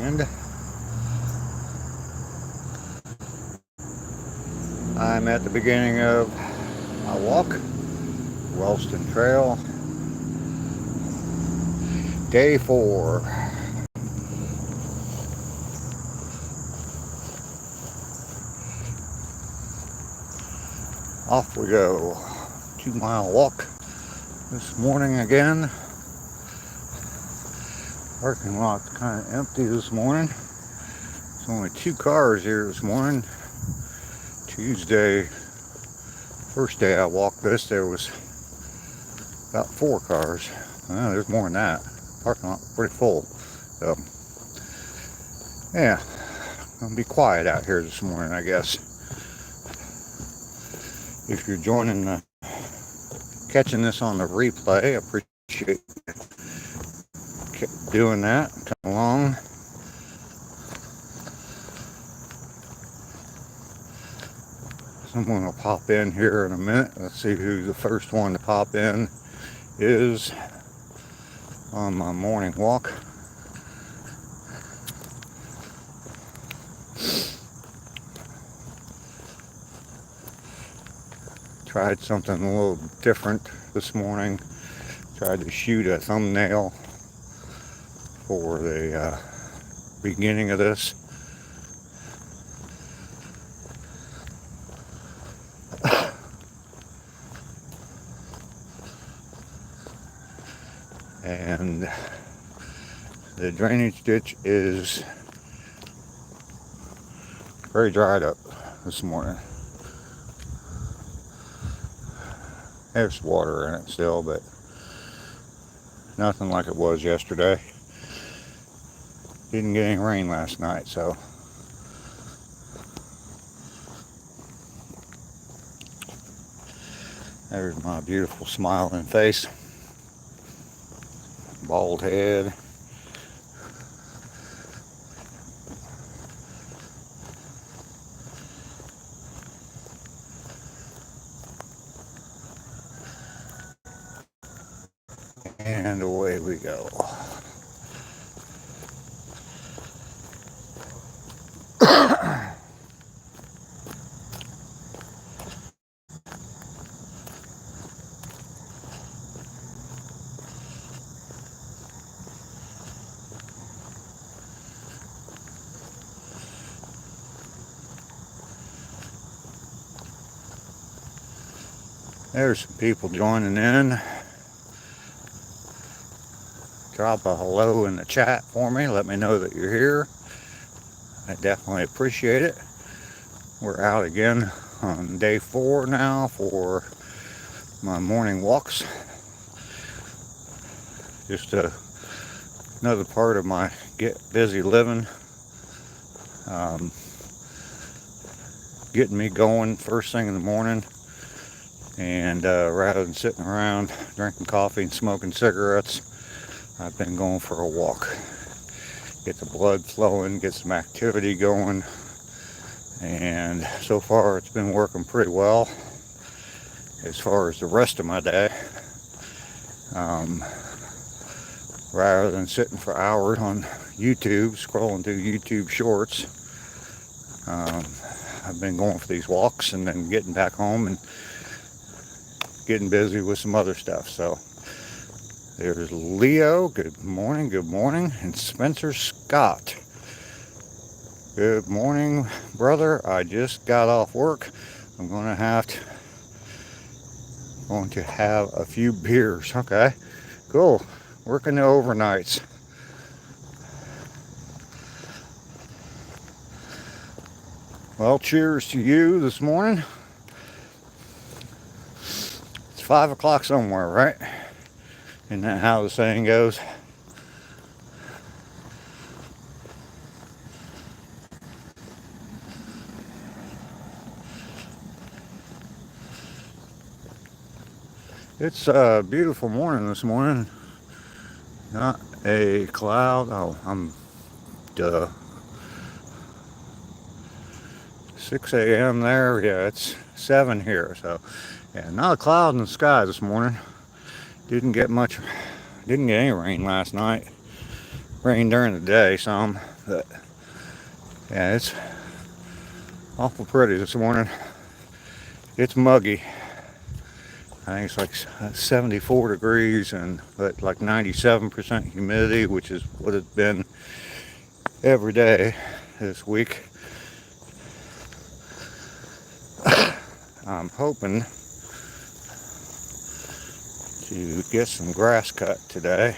and I'm at the beginning of my walk, Wellston Trail, day 4. Off we go. 2-mile walk this morning again. Parking lot's kind of empty this morning. There's only 2 cars here this morning. Tuesday, first day I walked this, there was about 4 cars. There's more than that. Parking lot pretty full. So, yeah, gonna be quiet out here this morning, I guess. If you're catching this on the replay, I appreciate doing that. Come along. Someone will pop in here in a minute. Let's see who the first one to pop in is on my morning walk. Tried something a little different this morning. Tried to shoot a thumbnail for the beginning of this. And the drainage ditch is very dried up this morning. There's water in it still, but nothing like it was yesterday. Didn't get any rain last night, so there's my beautiful smiling face, bald head. And away we go. There's some people joining in. Drop a hello in the chat for me. Let me know that you're here. I definitely appreciate it. We're out again on day 4 now for my morning walks. Just another part of my get busy living. Getting me going first thing in the morning. And rather than sitting around drinking coffee and smoking cigarettes, I've been going for a walk. Get the blood flowing, get some activity going. And so far it's been working pretty well as far as the rest of my day. Rather than sitting for hours on YouTube, scrolling through YouTube shorts, I've been going for these walks and then getting back home and getting busy with some other stuff. So there's Leo, good morning, and Spencer Scott. Good morning, brother. I just got off work. I'm going to have a few beers. Okay, cool. Working the overnights. Well, cheers to you this morning. It's 5 o'clock somewhere, right? Isn't that how the saying goes? It's a beautiful morning this morning. Not a cloud. Oh, I'm duh. 6 a.m. there. Yeah, it's 7 here. So, yeah, not a cloud in the sky this morning. Didn't get any rain last night. Rain during the day some, but yeah, it's awful pretty this morning. It's muggy. I think it's like 74 degrees and like 97% humidity, which is what it's been every day this week. I'm hoping to get some grass cut today.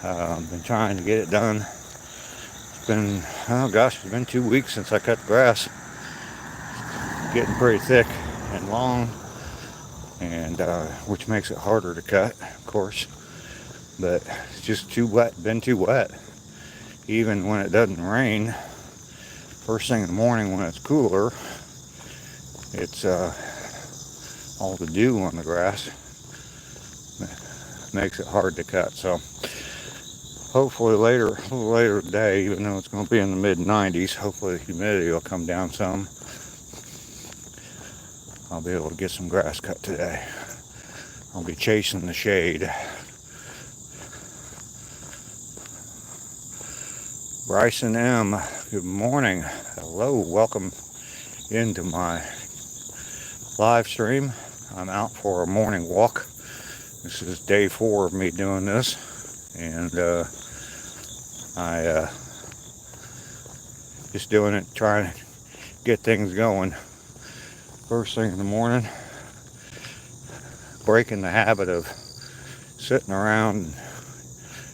I've been trying to get it done. It's been, oh gosh, it's been 2 weeks since I cut the grass. Getting pretty thick and long, and which makes it harder to cut, of course. But it's just too wet, been too wet. Even when it doesn't rain, first thing in the morning when it's cooler, it's all the dew on the grass makes it hard to cut. So hopefully a little later today, even though it's going to be in the mid 90s, hopefully the humidity will come down some. I'll be able to get some grass cut today. I'll be chasing the shade. Bryson M., good morning. Hello, welcome into my live stream. I'm out for a morning walk. This is day 4 of me doing this, and I just doing it, trying to get things going. First thing in the morning, breaking the habit of sitting around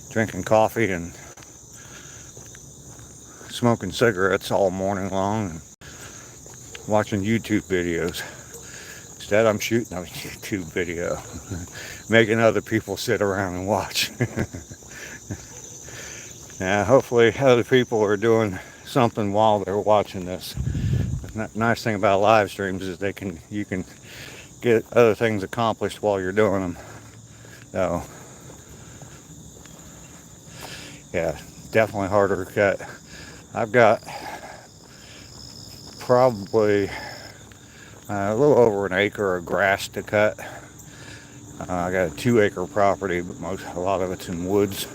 drinking coffee and smoking cigarettes all morning long and watching YouTube videos. Instead, I'm shooting a YouTube video, making other people sit around and watch. Now, hopefully other people are doing something while they're watching this. The nice thing about live streams is you can get other things accomplished while you're doing them. So, yeah, definitely harder to cut. I've got probably a little over an acre of grass to cut. I got a 2-acre property, but a lot of it's in woods.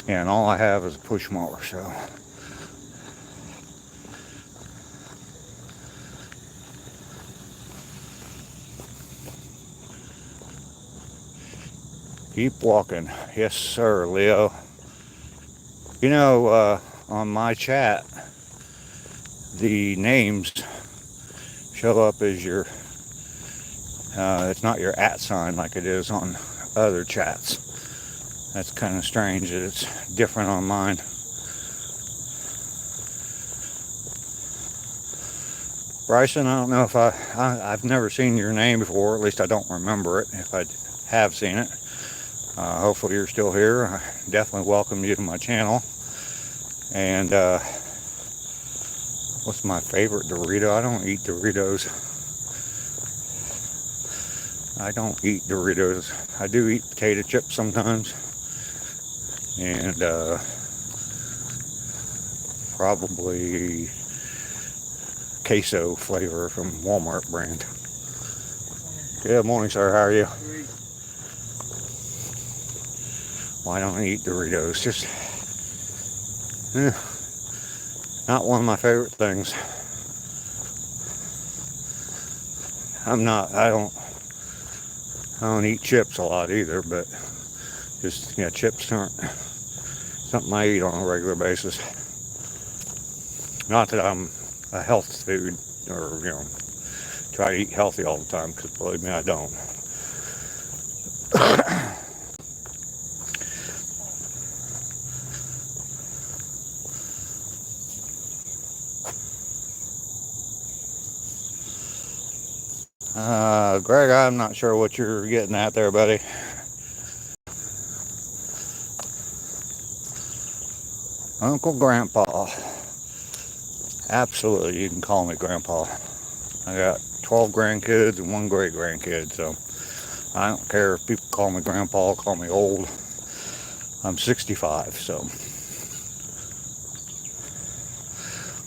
And all I have is a push mower, so. Keep walking. Yes, sir, Leo. You know, on my chat, the names show up as your, it's not your @ sign like it is on other chats. That's kind of strange that it's different on mine. Bryson, I don't know if I've never seen your name before, at least I don't remember it if I have seen it. Hopefully you're still here. I definitely welcome you to my channel. And what's my favorite Dorito? I don't eat Doritos. I don't eat Doritos. I do eat potato chips sometimes. And probably queso flavor from Walmart brand. Good morning, sir. How are you? Well, I don't eat Doritos. Just not one of my favorite things. I don't eat chips a lot either, but just, yeah, chips aren't something I eat on a regular basis. Not that I'm a health food or, try to eat healthy all the time, because believe me, I don't. Greg, I'm not sure what you're getting at there, buddy. Uncle Grandpa. Absolutely, you can call me Grandpa. I got 12 grandkids and 1 great grandkid, so I don't care if people call me Grandpa, call me old. I'm 65, so.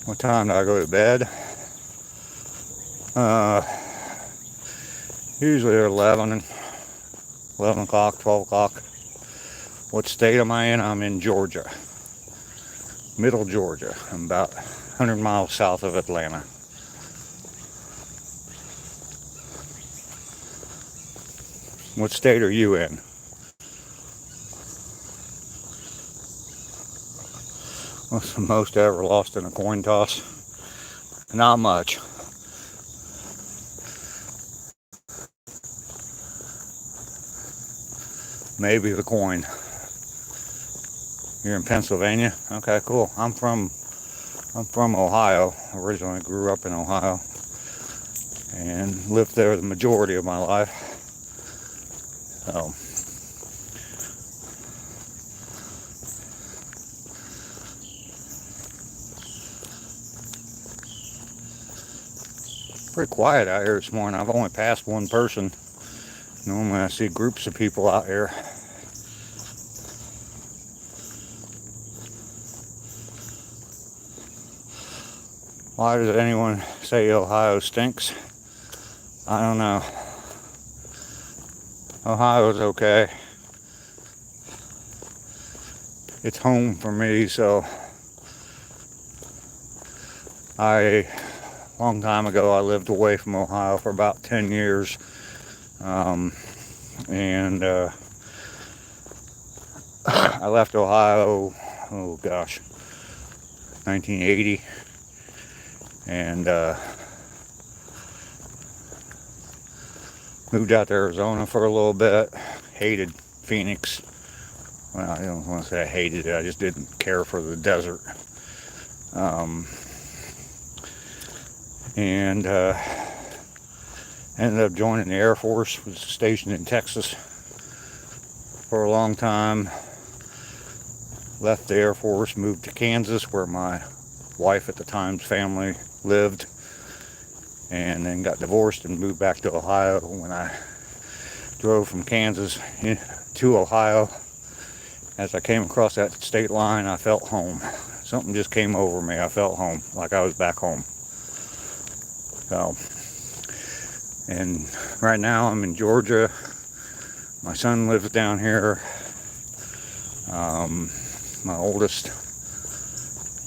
What time do I go to bed? Usually at 11, 11 o'clock, 12 o'clock. What state am I in? I'm in Georgia. Middle Georgia. I'm about 100 miles south of Atlanta. What state are you in? What's the most I ever lost in a coin toss? Not much. Maybe the coin. You're in Pennsylvania? Okay, cool. I'm from Ohio. Originally grew up in Ohio and lived there the majority of my life. So pretty quiet out here this morning. I've only passed one person. Normally I see groups of people out here. Why does anyone say Ohio stinks? I don't know. Ohio's okay. It's home for me, so a long time ago I lived away from Ohio for about 10 years. And I left Ohio, 1980. And moved out to Arizona for a little bit. Hated Phoenix. Well, I don't want to say I hated it. I just didn't care for the desert. And ended up joining the Air Force. Was stationed in Texas for a long time. Left the Air Force, moved to Kansas, where my wife at the time's family lived, and then got divorced and moved back to Ohio. When I drove from Kansas to Ohio, as I came across that state line, I felt home. Something just came over me. I felt home, like I was back home. So, and right now I'm in Georgia. My son lives down here, my oldest,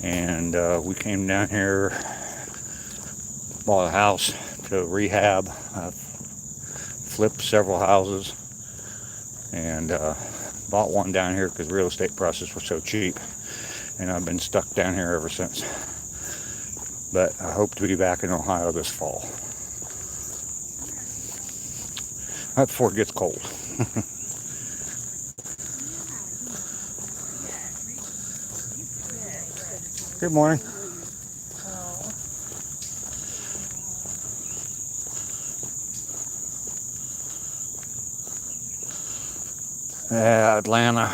and we came down here, bought a house to rehab. I've flipped several houses, and bought one down here because real estate prices were so cheap, and I've been stuck down here ever since. But I hope to be back in Ohio this fall. Right before it gets cold. Good morning. Atlanta.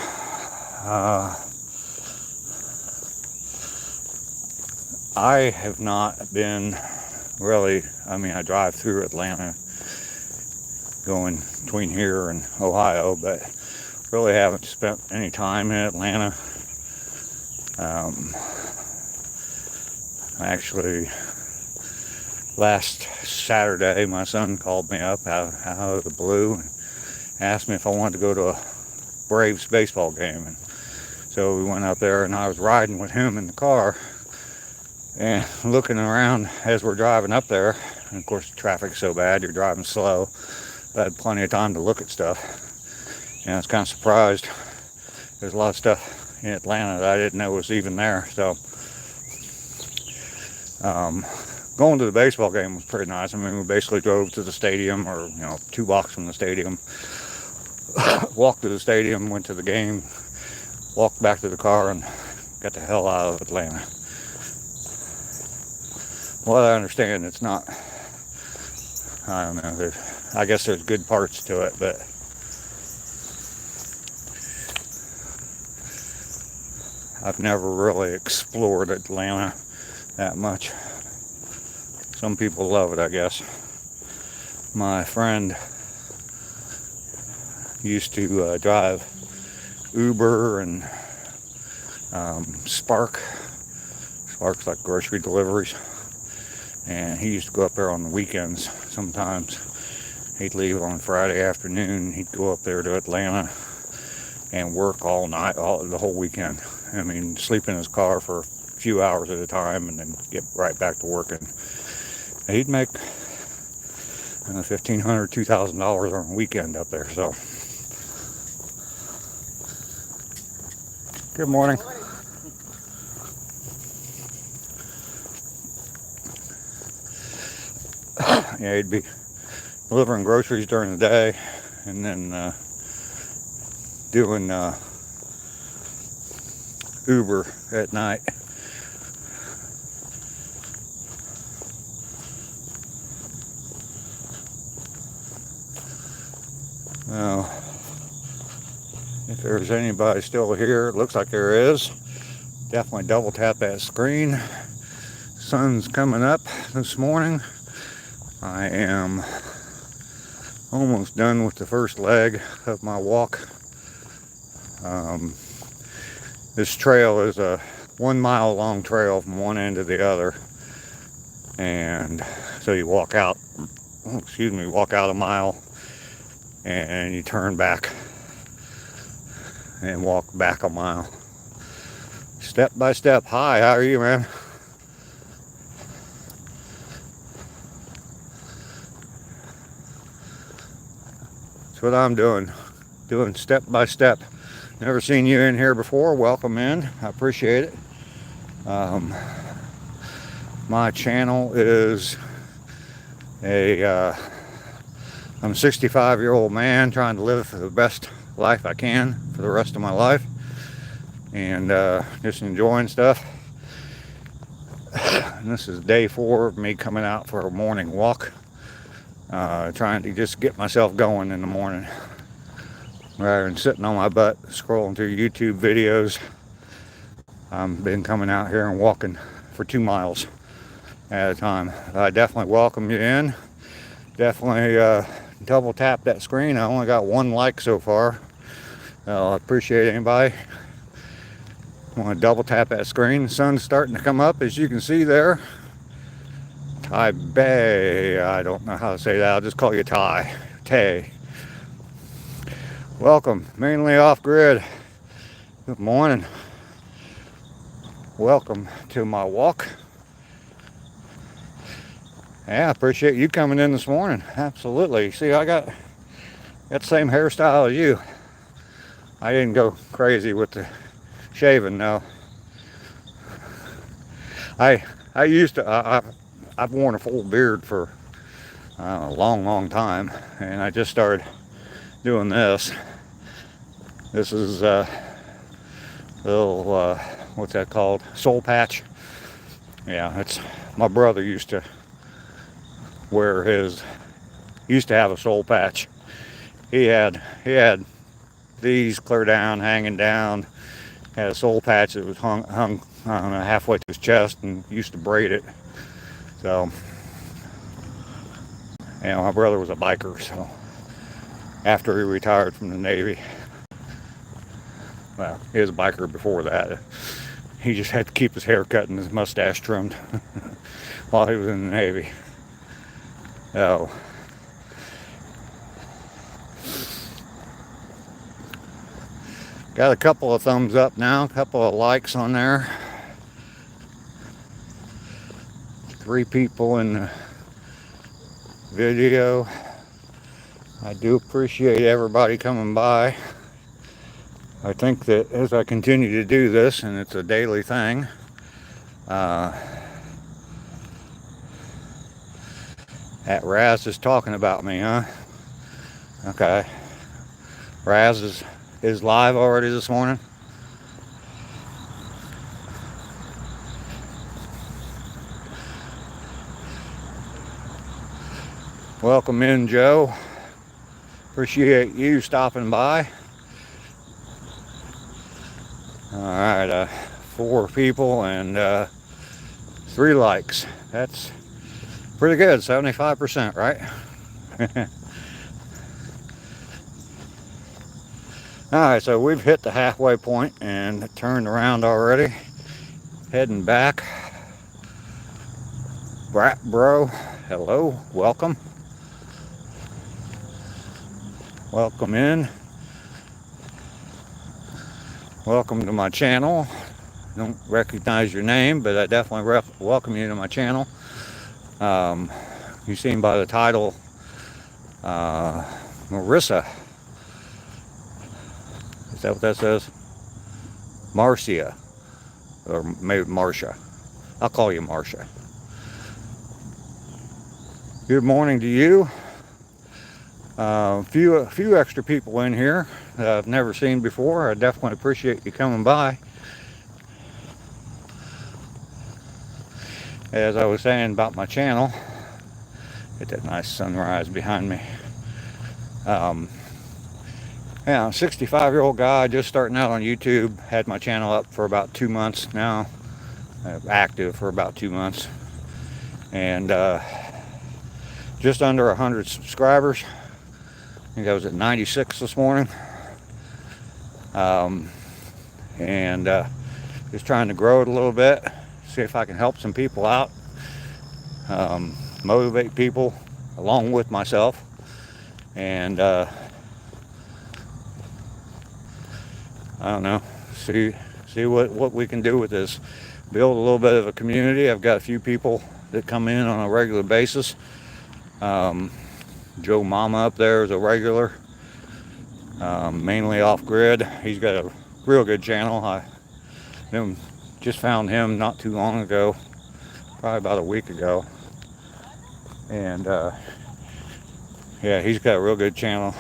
I have not been really, I drive through Atlanta going between here and Ohio, but really haven't spent any time in Atlanta. Actually, last Saturday, my son called me up out of the blue and asked me if I wanted to go to a Braves baseball game. And so we went up there, and I was riding with him in the car and looking around as we're driving up there. And of course, the traffic's so bad, you're driving slow. I had plenty of time to look at stuff. And I was kind of surprised. There's a lot of stuff in Atlanta that I didn't know was even there. So going to the baseball game was pretty nice. We basically drove to the stadium, or 2 blocks from the stadium, walked to the stadium, went to the game, walked back to the car, and got the hell out of Atlanta. Well, I understand it's not, I don't know, I guess there's good parts to it, but I've never really explored Atlanta that much. Some people love it, I guess. My friend used to drive Uber and Spark's like grocery deliveries, and he used to go up there on the weekends sometimes He'd leave on Friday afternoon. He'd go up there to Atlanta and work all night, the whole weekend. I mean, sleep in his car for a few hours at a time and then get right back to working. He'd make $1,500, $2,000 on a weekend up there. So, good morning. Yeah, he'd be delivering groceries during the day and then doing Uber at night. Now, if there's anybody still here, it looks like there is. Definitely double tap that screen. Sun's coming up this morning. I am almost done with the first leg of my walk. This trail is a 1 mile long trail from one end to the other, and so you walk out a mile and you turn back and walk back a mile, step by step. Hi, how are you, man? That's what I'm doing step by step. Never seen you in here before. Welcome in. I appreciate it. My channel is I'm a 65-year-old man trying to live the best life I can for the rest of my life, and just enjoying stuff. And this is day 4 of me coming out for a morning walk, trying to just get myself going in the morning rather than sitting on my butt scrolling through YouTube videos. I've been coming out here and walking for 2 miles at a time. I definitely welcome you in. Definitely double tap that screen. I only got 1 like so far. I appreciate anybody. I want to double tap that screen. The sun's starting to come up, as you can see there. Ty Bay, I don't know how to say that. I'll just call you Ty. Tay. Welcome, mainly off grid. Good morning. Welcome to my walk. Yeah, I appreciate you coming in this morning. Absolutely. See, I got the same hairstyle as you. I didn't go crazy with the shaving, no. I've worn a full beard for a long time, and I just started doing this. This is a little, what's that called? Soul patch. Yeah, it's my brother used to have a soul patch. He had these clear down, hanging down. Had a soul patch that was hung I don't know, halfway to his chest, and used to braid it. So, my brother was a biker, so after he retired from the Navy, well, he was a biker before that. He just had to keep his hair cut and his mustache trimmed while he was in the Navy. So, got a couple of thumbs up now, a couple of likes on there. 3 people in the video. I do appreciate everybody coming by. I think that as I continue to do this, and it's a daily thing, that Raz is talking about me, huh? Okay. Raz is live already this morning. Welcome in, Joe. Appreciate you stopping by. All right, 4 people and 3 likes. That's pretty good, 75%, right? All right, so we've hit the halfway point and turned around already. Heading back. Brat Bro, hello, welcome. welcome in. Welcome to my channel. Don't recognize your name, but I definitely welcome you to my channel. You've seen by the title, Marissa. Is that what that says? Marcia, or maybe Marcia. I'll call you Marcia. Good morning to you. A few extra people in here that I've never seen before. I definitely appreciate you coming by. As I was saying about my channel, get that nice sunrise behind me. Yeah, I'm a 65-year-old guy just starting out on YouTube. Had my channel up for about 2 months now, active for about 2 months, and just under 100 subscribers. I think I was at 96 this morning, and just trying to grow it a little bit, see if I can help some people out, motivate people along with myself, and I don't know, see what we can do with this. Build a little bit of a community. I've got a few people that come in on a regular basis. Joe Mama up there is a regular, mainly off grid. He's got a real good channel. I just found him not too long ago, probably about a week ago, and yeah, he's got a real good channel.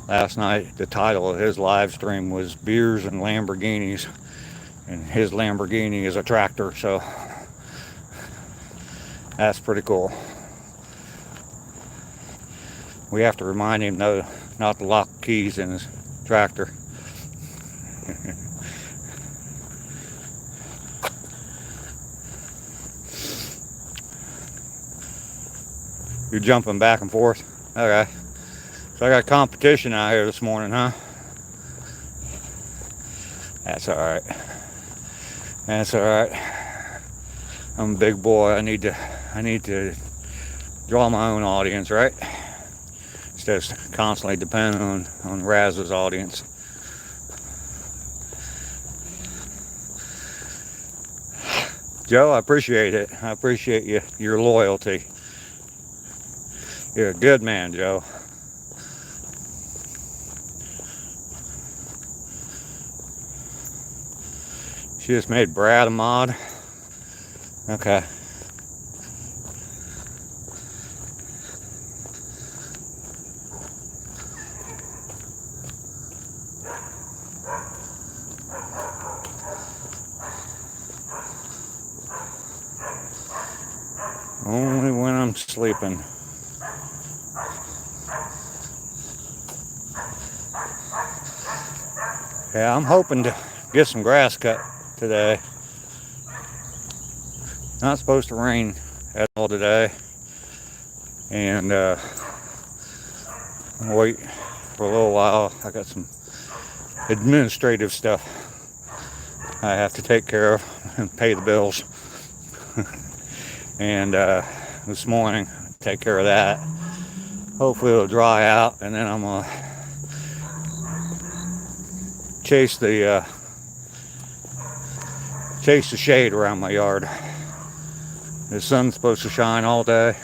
Last night, the title of his live stream was Beers and Lamborghinis, and his Lamborghini is a tractor, so that's pretty cool. We have to remind him though not to lock keys in his tractor. You're jumping back and forth? Okay. So I got competition out here this morning, huh? That's all right. That's all right. I'm a big boy. I need to draw my own audience, right? Instead of constantly depending on Raz's audience. Joe, I appreciate it. I appreciate your loyalty. You're a good man, Joe. She just made Brad a mod. Okay. Only when I'm sleeping. Yeah, I'm hoping to get some grass cut today. Not supposed to rain at all today, and I'll wait for a little while. I got some administrative stuff I have to take care of and pay the bills. And this morning, take care of that. Hopefully it'll dry out, and then I'm gonna chase the shade around my yard. The sun's supposed to shine all day.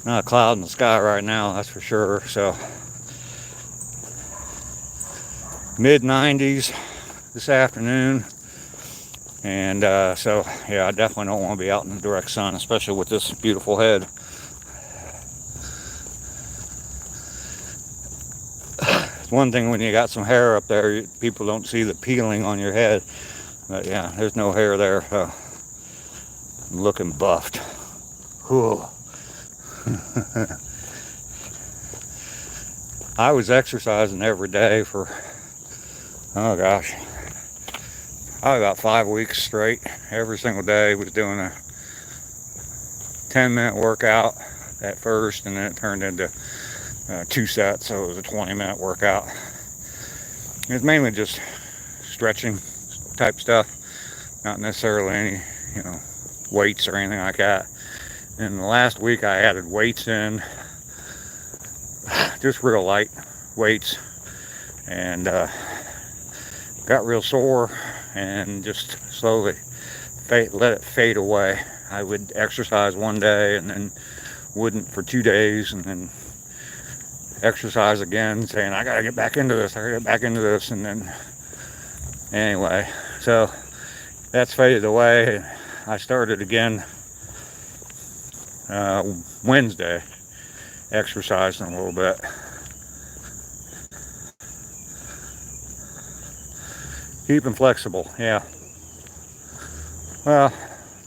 Not a cloud in the sky right now, that's for sure. So mid-90s this afternoon, and so yeah, I definitely don't want to be out in the direct sun, especially with this beautiful head. It's one thing when you got some hair up there, people don't see the peeling on your head, but yeah, there's no hair there. So I'm looking buffed. Whew. I was exercising every day for, oh gosh, probably about 5 weeks straight. Every single day was doing a 10-minute workout at first, and then it turned into 2 sets, so it was a 20-minute workout. It was mainly just stretching type stuff, not necessarily any, weights or anything like that. And the last week I added weights in just real light weights, and got real sore, and just slowly let it fade away. I would exercise one day and then wouldn't for 2 days, and then exercise again, saying I gotta get back into this, and then anyway, so that's faded away. I started again Wednesday, exercising a little bit. Keeping flexible, yeah. Well,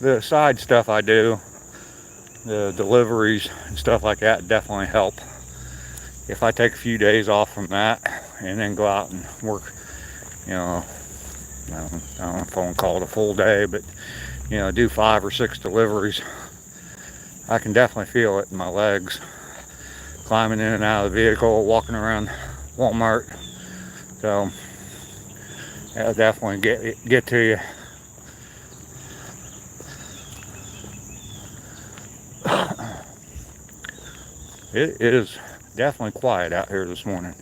the side stuff I do, the deliveries and stuff like that, definitely help. If I take a few days off from that and then go out and work, you know, I don't know if I want to call it a full day, but, you know, do 5 or 6 deliveries, I can definitely feel it in my legs. Climbing in and out of the vehicle, walking around Walmart. So, that'll definitely get to you. It is definitely quiet out here this morning.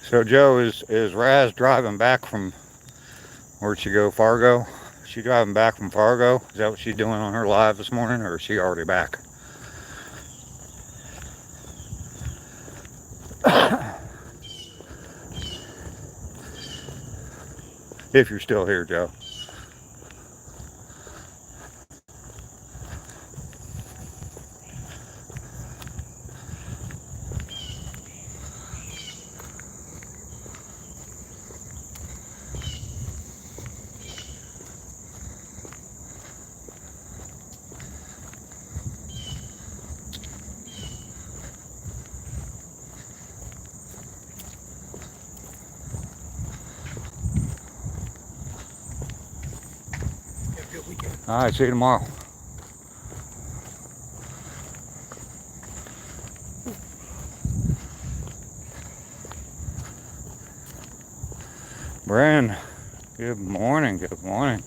So Joe, is Raz driving back from, where'd she go, Fargo? Is she driving back from Fargo? Is that what she's doing on her live this morning, or is she already back? If you're still here, Joe. All right, see you tomorrow. Bran, good morning, good morning.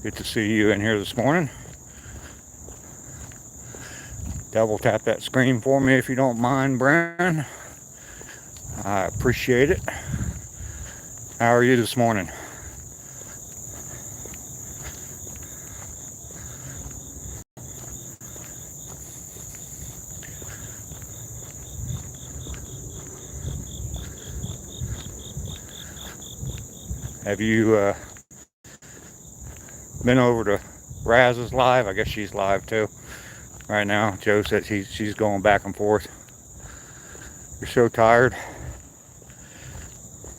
Good to see you in here this morning. Double tap that screen for me if you don't mind, Bran. I appreciate it. How are you this morning? Have you been over to Raz's live? I guess she's live too right now. Joe said she's going back and forth. You're so tired.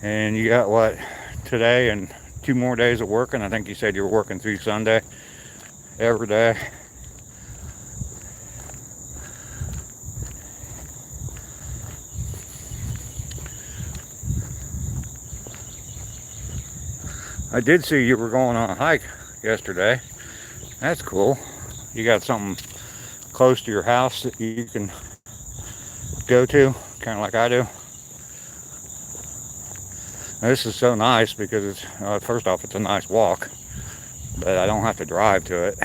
And you got what, today and 2 more days of working? I think you said you were working through Sunday every day. I did see you were going on a hike yesterday. That's cool. You got something close to your house that you can go to, kind of like I do. Now, this is so nice because it's, first off, it's a nice walk, but I don't have to drive to it.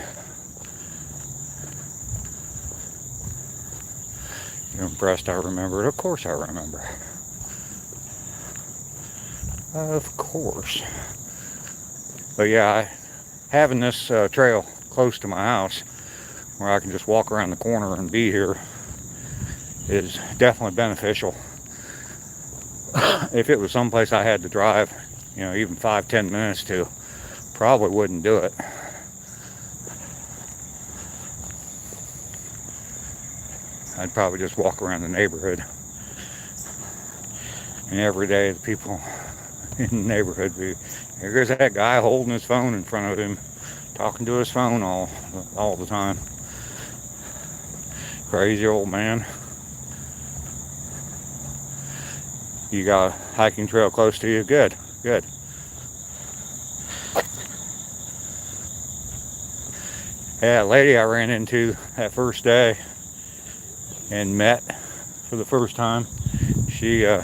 You're impressed I remember it? Of course I remember. Of course. But yeah, having this trail close to my house where I can just walk around the corner and be here is definitely beneficial. If it was someplace I had to drive, you know, even 5-10 minutes to, probably wouldn't do it. I'd probably just walk around the neighborhood. And every day the people in the neighborhood be, here goes that guy holding his phone in front of him, talking to his phone all the time. Crazy old man. You got a hiking trail close to you? Good, good. Yeah, a lady I ran into that first day and met for the first time. I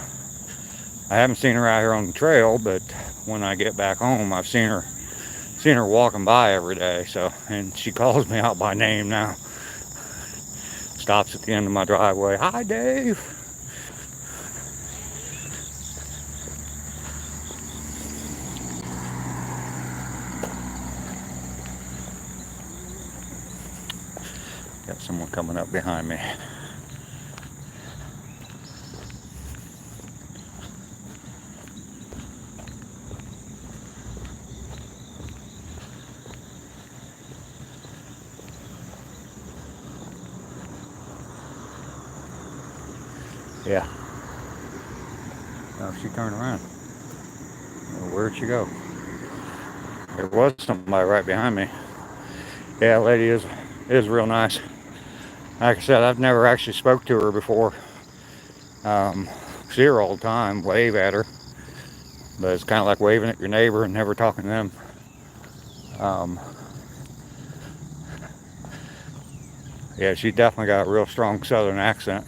haven't seen her out here on the trail, but when I get back home. I've seen her walking by every day. So, and she calls me out by name now. Stops at the end of my driveway. Hi, Dave. Got someone coming up behind me. Yeah. Now she turned around. Where'd she go? There was somebody right behind me. Yeah, lady is real nice. Like I said, I've never actually spoke to her before. See her all the time, wave at her, but it's kind of like waving at your neighbor and never talking to them. Yeah, she definitely got a real strong southern accent.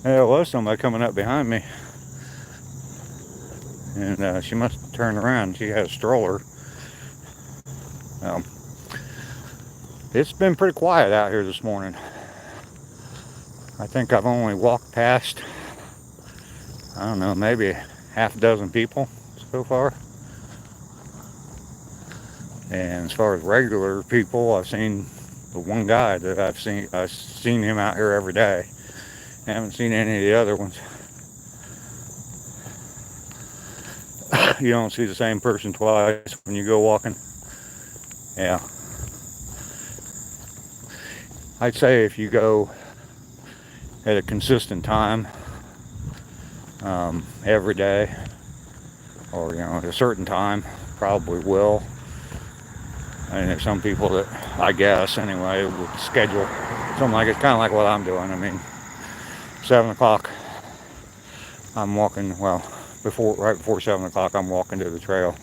There was somebody coming up behind me, and she must have turned around. She had a stroller. It's been pretty quiet out here this morning. I think I've only walked past, I don't know, maybe half a dozen people so far. And as far as regular people, I've seen the one guy that I've seen him out here every day. I haven't seen any of the other ones. You don't see the same person twice when you go walking. Yeah. I'd say if you go at a consistent time, every day, or at a certain time, probably will. And there's some people that, I guess anyway, would schedule something like it's kind of like what I'm doing. I mean, 7 o'clock, I'm walking. Well, right before 7 o'clock, I'm walking to the trail.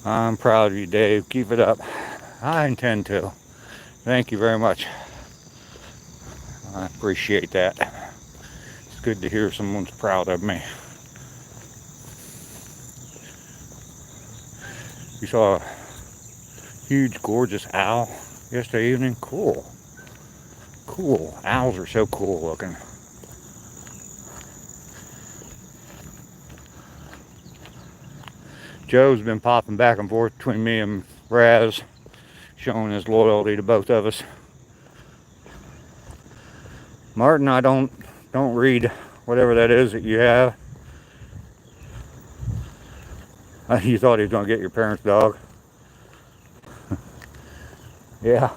I'm proud of you, Dave. Keep it up. I intend to. Thank you very much. I appreciate that. It's good to hear someone's proud of me. You saw a huge, gorgeous owl yesterday evening? Cool. Cool. Owls are so cool looking. Joe's been popping back and forth between me and Raz, showing his loyalty to both of us. Martin, I don't read whatever that is that you have. You thought he was going to get your parents' dog. Yeah.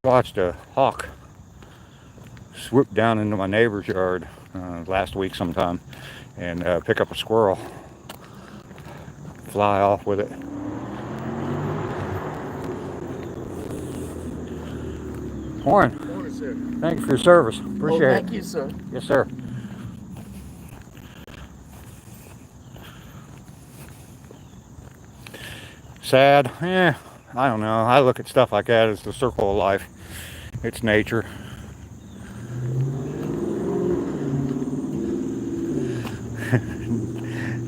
Watched a hawk swoop down into my neighbor's yard last week sometime and pick up a squirrel, fly off with it. Warren. Morning, sir. Thank you for your service. Appreciate it. Thank you, sir. Yes, sir. Sad? I don't know. I look at stuff like that as the circle of life. It's nature.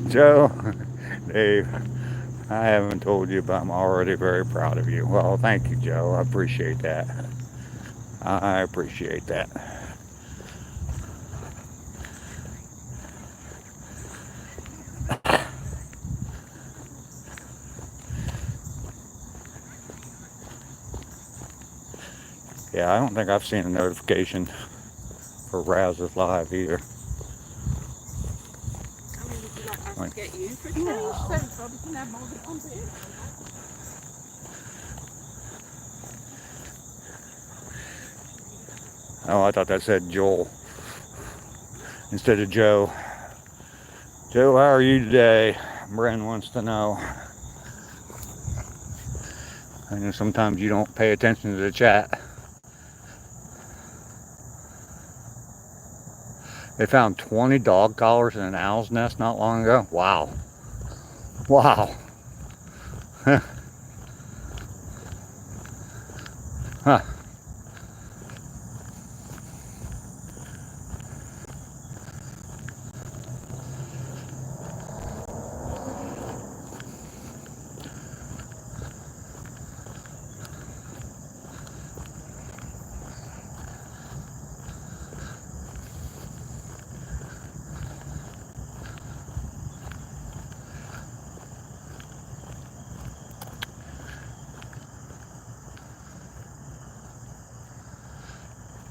Joe, Dave, I haven't told you, but I'm already very proud of you. Well, thank you, Joe. I appreciate that. I appreciate that. Yeah, I don't think I've seen a notification for Raz's Live either. I mean, would you like us to get you for a change? So we can have more than one beer. Oh, I thought that said Joel instead of Joe. Joe, how are you today? Bren wants to know. I know sometimes you don't pay attention to the chat. They found 20 dog collars in an owl's nest not long ago. Wow. Wow. Huh.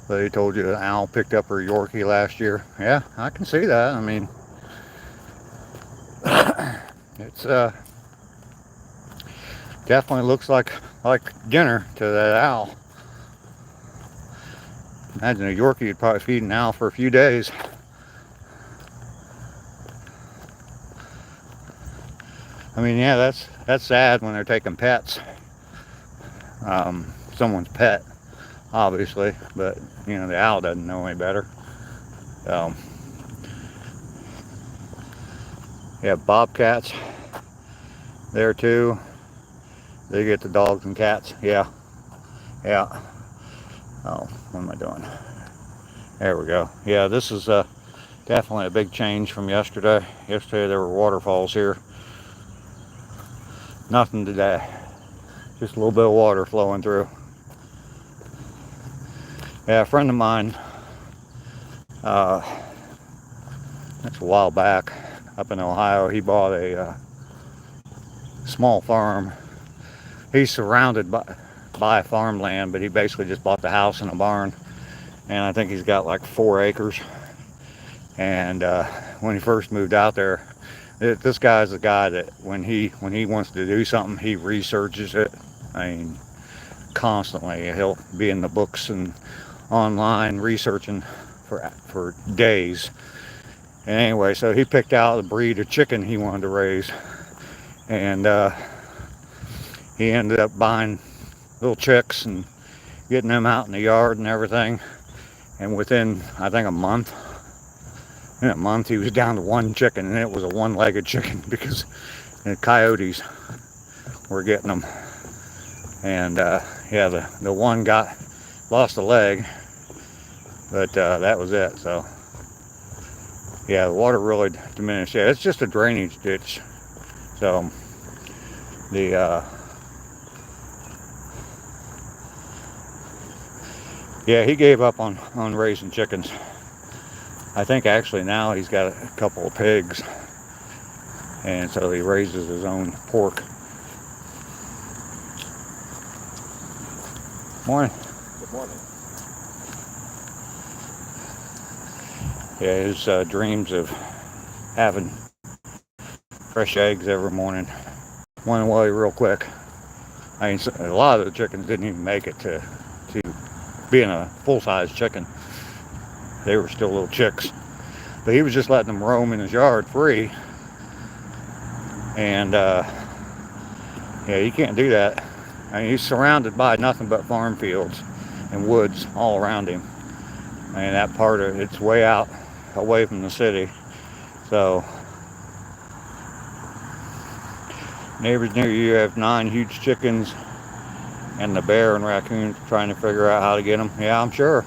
They told you an owl picked up her Yorkie last year. Yeah, I can see that. I mean, it's definitely looks like dinner to that owl. Imagine a Yorkie would probably feed an owl for a few days. I mean, yeah, that's sad when they're taking pets. Someone's pet, obviously, but you know the owl doesn't know any better. Yeah, bobcats there too. They get the dogs and cats. Yeah. Oh, what am I doing? There we go. Yeah, this is definitely a big change from yesterday. Yesterday there were waterfalls here. Nothing today. Just a little bit of water flowing through. Yeah, a friend of mine, that's a while back, up in Ohio, he bought a small farm. He's surrounded by farmland, but he basically just bought the house and a barn. And I think he's got like 4 acres. And when he first moved out there, this guy's the guy that when he wants to do something, he researches it. I mean, constantly. He'll be in the books and online researching for days. And anyway, so he picked out the breed of chicken he wanted to raise, and he ended up buying little chicks and getting them out in the yard and everything. And within, I think, in a month he was down to 1 chicken, and it was a 1-legged chicken because the coyotes were getting them. And yeah, the one lost a leg, but that was it. So yeah, the water really diminished. Yeah, it's just a drainage ditch. So yeah, he gave up on raising chickens. I think actually now he's got a couple of pigs, and so he raises his own pork. Morning. Good morning. Yeah, his dreams of having fresh eggs every morning went away real quick. I mean, a lot of the chickens didn't even make it to being a full-size chicken. They were still little chicks. But he was just letting them roam in his yard free. And yeah, you can't do that. I mean, he's surrounded by nothing but farm fields and woods all around him. I mean, that part of it's way out, away from the city. So, neighbors near you have 9 huge chickens, and the bear and raccoons trying to figure out how to get them. Yeah, I'm sure.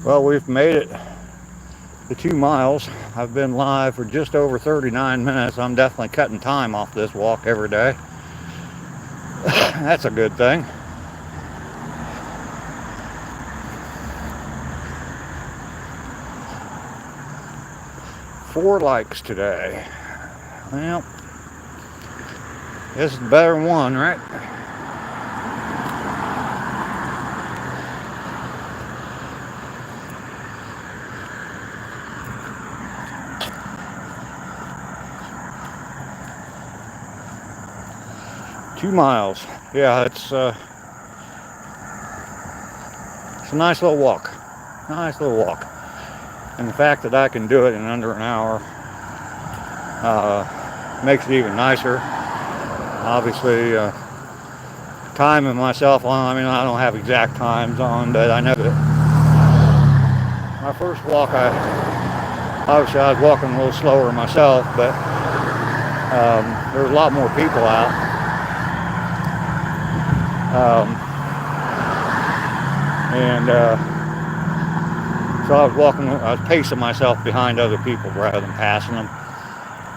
Well, we've made it the 2 miles. I've been live for just over 39 minutes. I'm definitely cutting time off this walk every day. That's a good thing. Four likes today. Well, this is better than 1, right? Two miles. Yeah, it's a nice little walk. Nice little walk. And the fact that I can do it in under an hour makes it even nicer. Obviously, timing myself on, I mean, I don't have exact times on, but I know that my first walk Obviously, I was walking a little slower myself, but there was a lot more people out. And so I was pacing myself behind other people rather than passing them.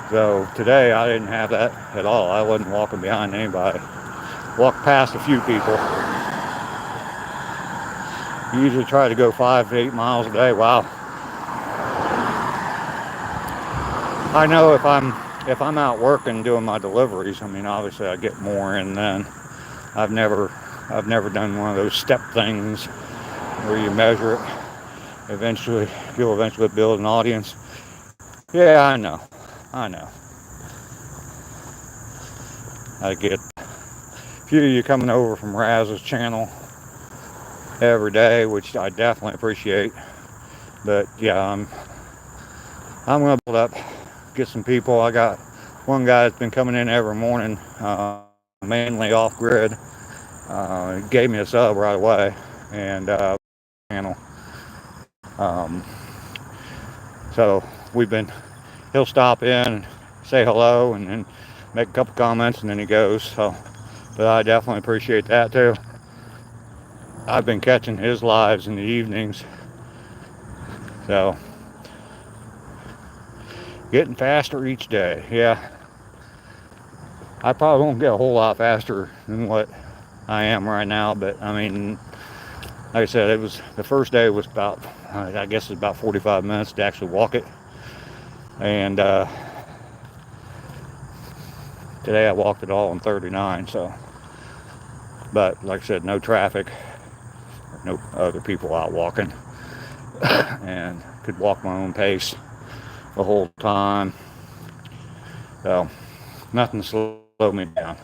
So today I didn't have that at all. I wasn't walking behind anybody. Walked past a few people. Usually try to go 5 to 8 miles a day. Wow. I know if I'm out working doing my deliveries, I mean obviously I get more in then. I've never done one of those step things where you measure it. You'll eventually build an audience. Yeah, I know. I get a few of you coming over from Raz's channel every day, which I definitely appreciate. But yeah, I'm gonna build up, get some people. I got one guy that's been coming in every morning, mainly off grid. He gave me a sub right away, and channel. So he'll stop in and say hello and then make a couple comments and then he goes. So, but I definitely appreciate that too. I've been catching his lives in the evenings. So, getting faster each day. Yeah. I probably won't get a whole lot faster than what I am right now, but I mean, like I said, the first day was about, I guess it's about 45 minutes to actually walk it. And today I walked it all in 39, so. But like I said, no traffic, no other people out walking, and could walk my own pace the whole time. So nothing to slow me down.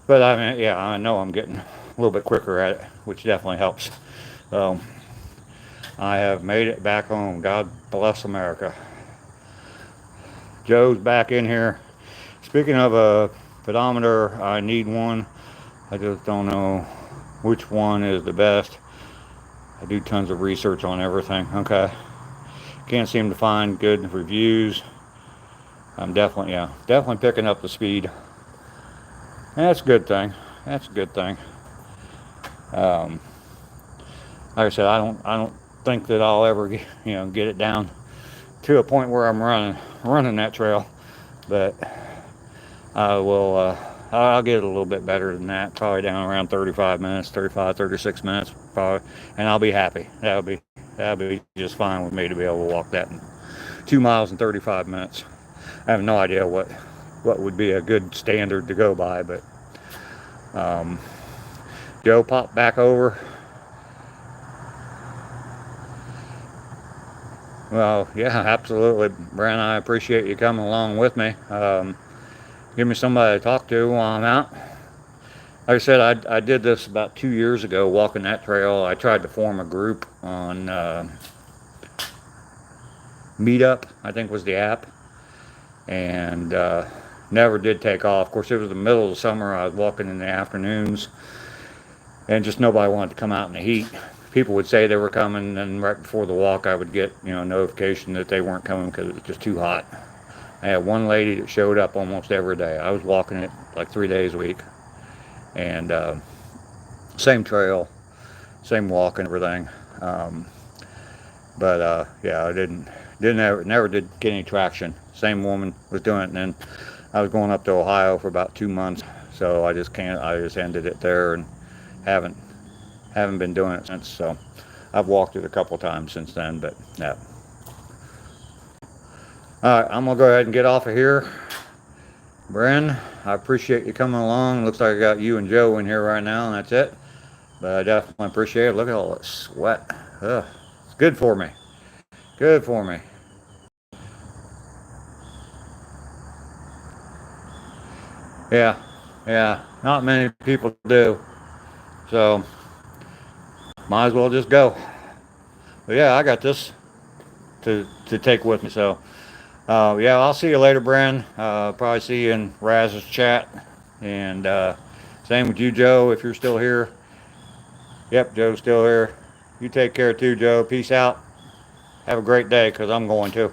But I mean, yeah, I know I'm getting a little bit quicker at it, which definitely helps. So I have made it back home. God bless America. Joe's back in here. Speaking of a pedometer, I need one. I just don't know which one is the best. I do tons of research on everything. Okay. Can't seem to find good reviews. I'm definitely picking up the speed. And that's a good thing. Like I said, I don't think that I'll ever get it down to a point where I'm running that trail, but I will. I'll get it a little bit better than that, probably down around 35 minutes, 36 minutes, probably, and I'll be happy. That'll be just fine with me to be able to walk that in 2 miles in 35 minutes. I have no idea what would be a good standard to go by, but Joe popped back over. Well, yeah, absolutely, Brent. I appreciate you coming along with me. Give me somebody to talk to while I'm out. Like I said, I did this about 2 years ago, walking that trail. I tried to form a group on Meetup, I think was the app, and never did take off. Of course, it was the middle of the summer. I was walking in the afternoons, and just nobody wanted to come out in the heat. People would say they were coming, and right before the walk, I would get notification that they weren't coming because it was just too hot. I had one lady that showed up almost every day. I was walking it like 3 days a week, and same trail, same walk and everything. But yeah, I never did get any traction. Same woman was doing it, and then I was going up to Ohio for about 2 months, so I just ended it there and haven't been doing it since. So I've walked it a couple times since then, but yeah. All right, I'm gonna go ahead and get off of here. Bren, I appreciate you coming along. Looks like I got you and Joe in here right now, and that's it. But I definitely appreciate it. Look at all that sweat. Ugh, it's good for me. Good for me. Yeah, not many people do. So, might as well just go. But yeah, I got this to take with me. So, yeah, I'll see you later, Bren. Probably see you in Raz's chat. And same with you, Joe, if you're still here. Yep, Joe's still here. You take care too, Joe. Peace out. Have a great day, because I'm going to.